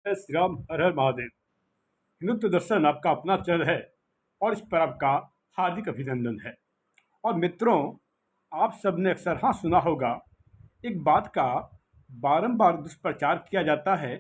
जय श्री राम, हर हर महादेव। हिंदुत्व दर्शन आपका अपना चैनल है और इस पर आपका हार्दिक अभिनंदन है। और मित्रों, आप सबने अक्सर हाँ सुना होगा, एक बात का बारंबार दुष्प्रचार किया जाता है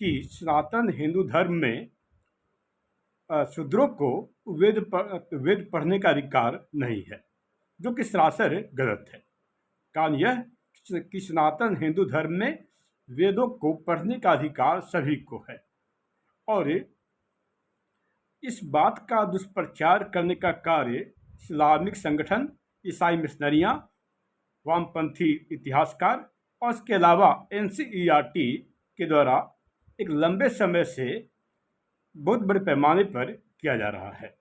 कि सनातन हिंदू धर्म में शूद्रों को वेद पढ़ने का अधिकार नहीं है, जो कि सरासर गलत है। कारण यह कि सनातन हिंदू धर्म में वेदों को पढ़ने का अधिकार सभी को है। और इस बात का दुष्प्रचार करने का कार्य इस्लामिक संगठन, ईसाई मिशनरियाँ, वामपंथी इतिहासकार और इसके अलावा एनसीईआरटी के द्वारा एक लंबे समय से बहुत बड़े पैमाने पर किया जा रहा है।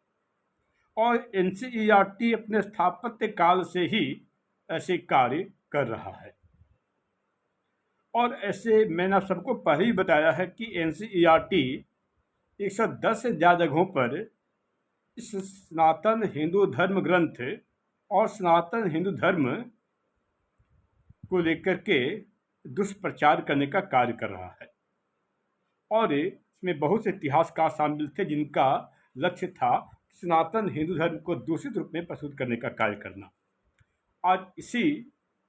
और एनसीईआरटी अपने स्थापत्य काल से ही ऐसे कार्य कर रहा है। और ऐसे मैंने आप सबको पहले ही बताया है कि एनसीईआरटी 110 से ज़्यादा जगहों पर इस सनातन हिंदू धर्म ग्रंथ और सनातन हिंदू धर्म को लेकर के दुष्प्रचार करने का कार्य कर रहा है। और इसमें बहुत से इतिहासकार शामिल थे जिनका लक्ष्य था सनातन हिंदू धर्म को दूषित रूप में प्रस्तुत करने का कार्य करना। आज इसी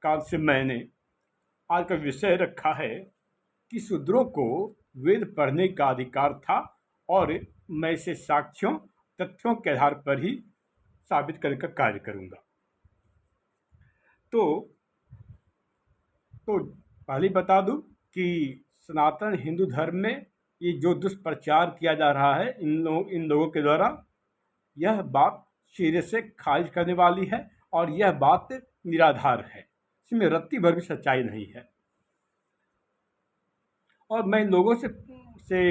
काल से मैंने आज का विषय रखा है कि शूद्रों को वेद पढ़ने का अधिकार था, और मैं इसे साक्ष्यों तथ्यों के आधार पर ही साबित करने का कार्य करूंगा। तो पहले बता दूं कि सनातन हिंदू धर्म में ये जो दुष्प्रचार किया जा रहा है इन लोगों के द्वारा, यह बात सिरे से खारिज करने वाली है और यह बात निराधार है। इसमें रत्ती भर भी सच्चाई नहीं है। और मैं इन लोगों से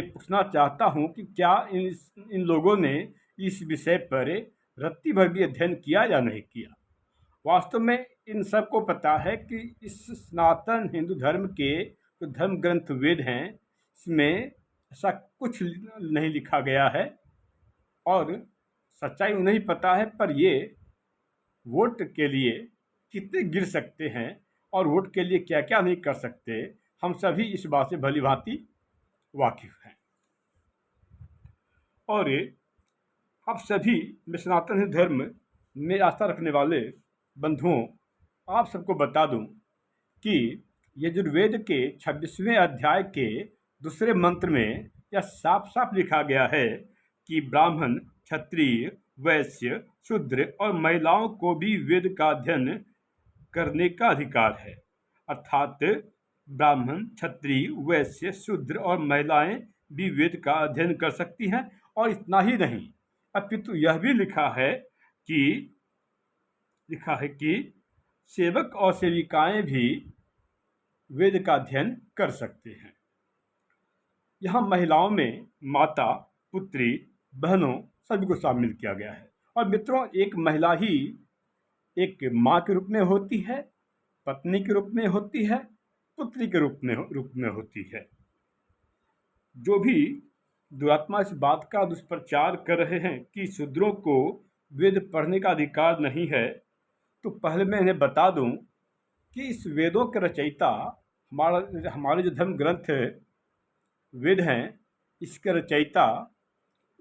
पूछना चाहता हूं कि क्या इन लोगों ने इस विषय पर रत्ती भर भी अध्ययन किया या नहीं किया। वास्तव में इन सबको पता है कि इस सनातन हिंदू धर्म के जो धर्म ग्रंथ वेद हैं, इसमें ऐसा कुछ नहीं लिखा गया है। और सच्चाई उन्हें ही पता है, पर ये वोट के लिए कितने गिर सकते हैं और वोट के लिए क्या क्या नहीं कर सकते, हम सभी इस बात से भली भांति वाकिफ हैं। और आप सभी मैं सनातन हिंदू धर्म में आस्था रखने वाले बंधुओं, आप सबको बता दूं कि यजुर्वेद के 26वें अध्याय के दूसरे मंत्र में यह साफ साफ लिखा गया है कि ब्राह्मण, क्षत्रिय, वैश्य, शूद्र और महिलाओं को भी वेद का अध्ययन करने का अधिकार है। अर्थात ब्राह्मण, क्षत्रिय, वैश्य, शूद्र और महिलाएं भी वेद का अध्ययन कर सकती हैं। और इतना ही नहीं, अपितु यह भी लिखा है कि सेवक और सेविकाएं भी वेद का अध्ययन कर सकते हैं। यहाँ महिलाओं में माता, पुत्री, बहनों सभी को शामिल किया गया है। और मित्रों, एक महिला ही एक माँ के रूप में होती है, पत्नी के रूप में होती है, पुत्री के रूप में होती है। जो भी दुरात्मा इस बात का दुष्प्रचार कर रहे हैं कि शूद्रों को वेद पढ़ने का अधिकार नहीं है, तो पहले मैं इन्हें बता दूं कि इस वेदों के रचयिता हमारे जो धर्म ग्रंथ वेद हैं, इसके रचयिता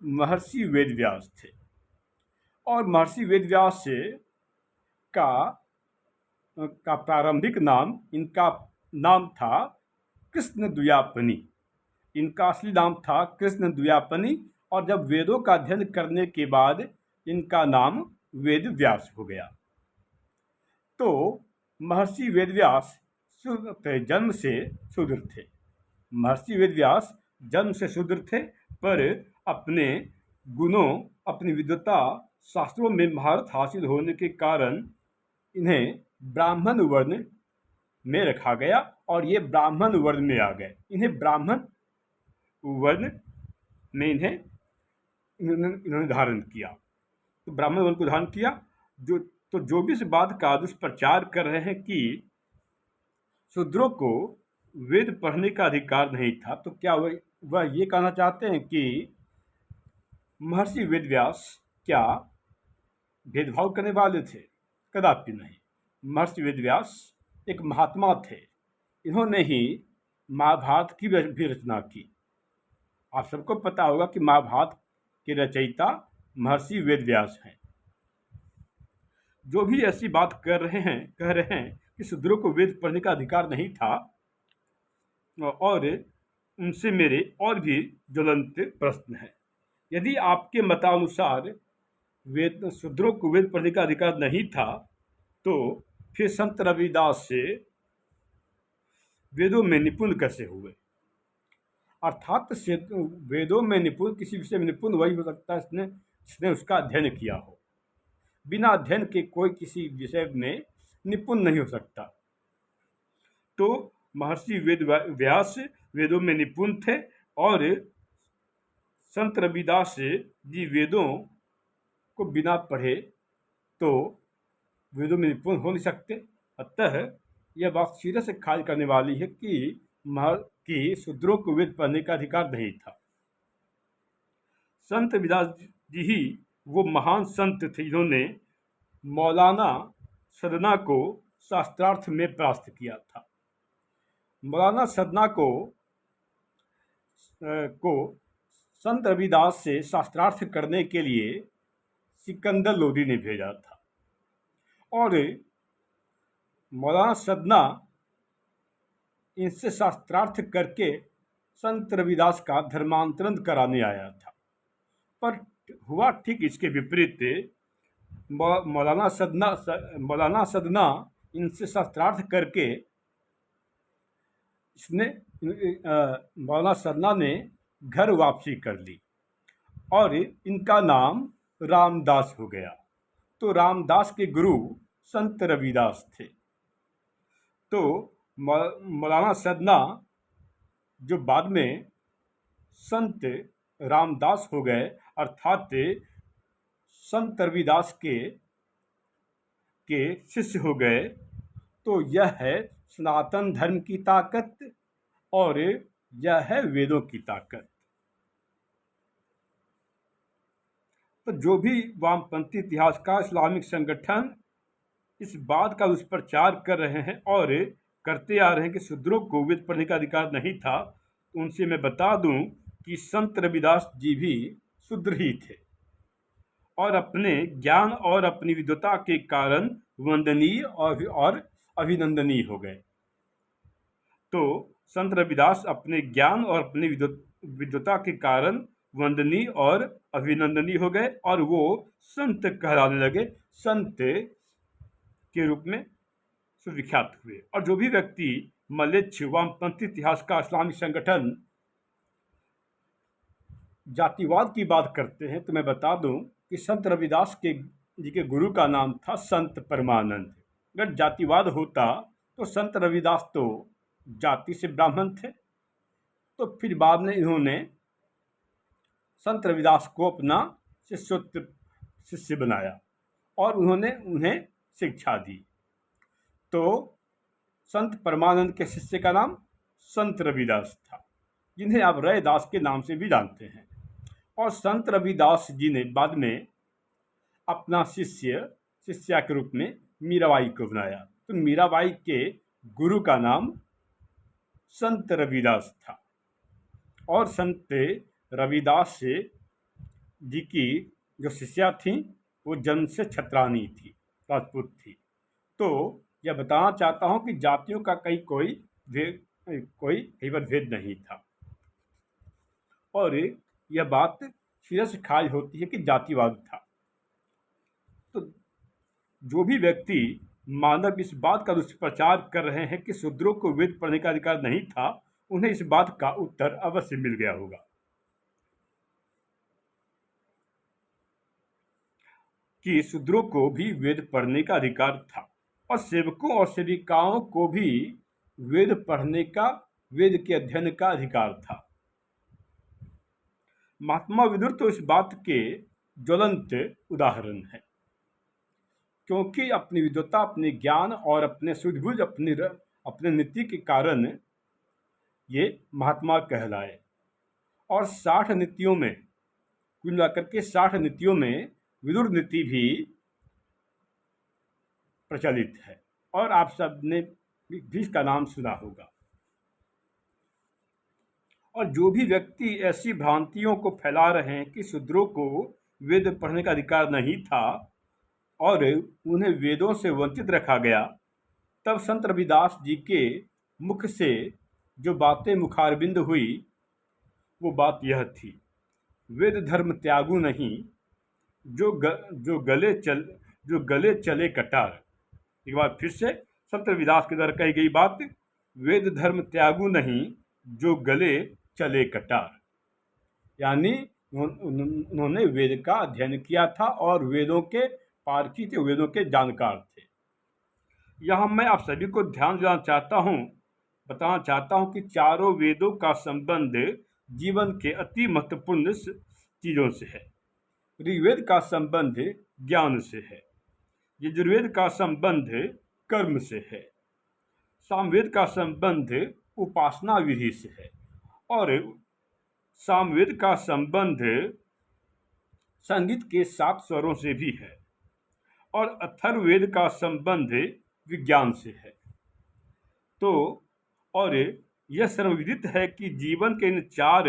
महर्षि वेदव्यास थे। और महर्षि वेदव्यास का प्रारंभिक नाम, इनका नाम था कृष्ण द्व्यापनी। इनका असली नाम था कृष्ण द्व्यापनी। और जब वेदों का अध्ययन करने के बाद इनका नाम वेद व्यास हो गया। तो महर्षि वेदव्यास जन्म से शूद्र थे। महर्षि वेदव्यास जन्म से शूद्र थे, पर अपने गुणों, अपनी विद्वता, शास्त्रों में महारत हासिल होने के कारण इन्हें ब्राह्मण वर्ण में रखा गया और ये ब्राह्मण वर्ण में आ गए। इन्हें ब्राह्मण वर्ण में इन्होंने धारण किया। तो ब्राह्मण वर्ण को धारण किया। जो भी इस बात का दुष्प्रचार कर रहे हैं कि शूद्रों को वेद पढ़ने का अधिकार नहीं था, तो क्या वह ये कहना चाहते हैं कि महर्षि वेदव्यास क्या भेदभाव करने वाले थे? कदापि नहीं। महर्षि वेदव्यास एक महात्मा थे। इन्होंने ही महाभारत की भी रचना की। आप सबको पता होगा कि महाभारत के रचयिता महर्षि वेद व्यास हैं। जो भी ऐसी बात कह रहे हैं कि शूद्रों को वेद पढ़ने का अधिकार नहीं था, और उनसे मेरे और भी ज्वलंत प्रश्न है। यदि आपके मतानुसार वेद शूद्रों को वेद पढ़ने का अधिकार नहीं था, तो फिर संत रविदास से वेदों में निपुण कैसे हुए? अर्थात वेदों में निपुण, किसी विषय में निपुण वही हो सकता है जिसने उसका अध्ययन किया हो। बिना अध्ययन के कोई किसी विषय में निपुण नहीं हो सकता। तो महर्षि वेद व्यास वेदों में निपुण थे, और संत रविदास जी वेदों को बिना पढ़े तो वेदों में निपुण हो नहीं सकते। अतः यह बात सिरे से खारिज करने वाली है कि शूद्रों को वेद पढ़ने का अधिकार नहीं था। संत रविदास जी ही वो महान संत थे जिन्होंने मौलाना सदना को शास्त्रार्थ में परास्त किया था। मौलाना सदना को संत रविदास से शास्त्रार्थ करने के लिए सिकंदर लोदी ने भेजा था, और मौलाना सदना इनसे शास्त्रार्थ करके संत रविदास का धर्मांतरण कराने आया था। पर हुआ ठीक इसके विपरीत। मौलाना सदना इनसे शास्त्रार्थ करके मौलाना सदना ने घर वापसी कर ली, और इनका नाम रामदास हो गया। तो रामदास के गुरु संत रविदास थे। तो मौलाना सदना जो बाद में संत रामदास हो गए, अर्थात संत रविदास के शिष्य हो गए। तो यह है सनातन धर्म की ताकत, और यह है वेदों की ताकत। तो जो भी वामपंथी इतिहासकार, इस्लामिक संगठन इस बात का दुष्प्रचार कर रहे हैं और करते आ रहे हैं कि शूद्रों को वेद पढ़ने का अधिकार नहीं था, तो उनसे मैं बता दूं कि संत रविदास जी भी शूद्र ही थे, और अपने ज्ञान और अपनी विद्वता के कारण वंदनीय और अभिनंदनीय हो गए। तो संत रविदास अपने ज्ञान और अपनी विद्वता के कारण वंदनीय और अभिनंदनीय हो गए, और वो संत कहलाने लगे, संत के रूप में सुविख्यात हुए। और जो भी व्यक्ति मलेच्छ, वामपंथी इतिहासकार, इस्लामिक संगठन जातिवाद की बात करते हैं, तो मैं बता दूं कि संत रविदास जी के गुरु का नाम था संत परमानंद। अगर जातिवाद होता तो संत रविदास तो जाति से ब्राह्मण थे, तो फिर बाद में इन्होंने संत रविदास को अपना शिष्य बनाया, और उन्होंने उन्हें शिक्षा दी। तो संत परमानंद के शिष्य का नाम संत रविदास था, जिन्हें आप रैदास के नाम से भी जानते हैं। और संत रविदास जी ने बाद में अपना शिष्या के रूप में मीराबाई को बनाया। तो मीराबाई के गुरु का नाम संत रविदास था, और संत रविदास जी की जो शिष्या थी वो जन्म से छत्रानी थी, राजपूत थी। तो यह बताना चाहता हूँ कि जातियों का कोई भेद नहीं था, और यह बात सिरे से खारिज होती है कि जातिवाद था। तो जो भी व्यक्ति मानव इस बात का दुष्प्रचार कर रहे हैं कि शूद्रों को वेद पढ़ने का अधिकार नहीं था, उन्हें इस बात का उत्तर अवश्य मिल गया होगा कि शूद्रों को भी वेद पढ़ने का अधिकार था, और सेवकों और सेविकाओं को भी वेद पढ़ने का, वेद के अध्ययन का अधिकार था। महात्मा विदुर तो इस बात के ज्वलंत उदाहरण है, क्योंकि अपनी विद्वता, अपने ज्ञान और अपने सूझबूझ, अपने नीति के कारण ये महात्मा कहलाए। और 60 नीतियों में, कुल मिलाकर के 60 नीतियों में विदुर नीति भी प्रचलित है, और आप सब ने भी इसका नाम सुना होगा। और जो भी व्यक्ति ऐसी भ्रांतियों को फैला रहे हैं कि शूद्रों को वेद पढ़ने का अधिकार नहीं था और उन्हें वेदों से वंचित रखा गया, तब संत रविदास जी के मुख से जो बातें मुखारबिंद हुई वो बात यह थी, वेद धर्म त्यागू नहीं, जो ग, जो गले चल जो गले चले कटार। एक बार फिर से संत रविदास के द्वारा कही गई बात, वेद धर्म त्यागू नहीं, जो गले चले कटार। यानी उन्होंने वेद का अध्ययन किया था और वेदों के पारखी थे, वेदों के जानकार थे। यहाँ मैं आप सभी को ध्यान दिलाना चाहता हूँ, बताना चाहता हूँ कि चारों वेदों का संबंध जीवन के अति महत्वपूर्ण चीज़ों से है। ऋग्वेद का संबंध ज्ञान से है, यजुर्वेद का संबंध कर्म से है, सामवेद का संबंध उपासना विधि से है और सामवेद का संबंध संगीत के 7 स्वरों से भी है और अथर्ववेद का संबंध विज्ञान से है। तो और यह सर्वविदित है कि जीवन के इन 4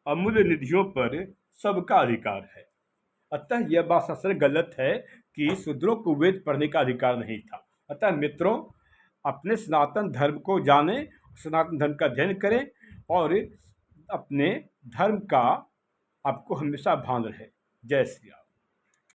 अमूल्य निधियों पर सबका अधिकार है। अतः यह बात सबसे गलत है कि शूद्रों को वेद पढ़ने का अधिकार नहीं था। अतः मित्रों, अपने सनातन धर्म को जानें, सनातन धर्म का अध्ययन करें और अपने धर्म का आपको हमेशा भान रहे। जय श्री राम।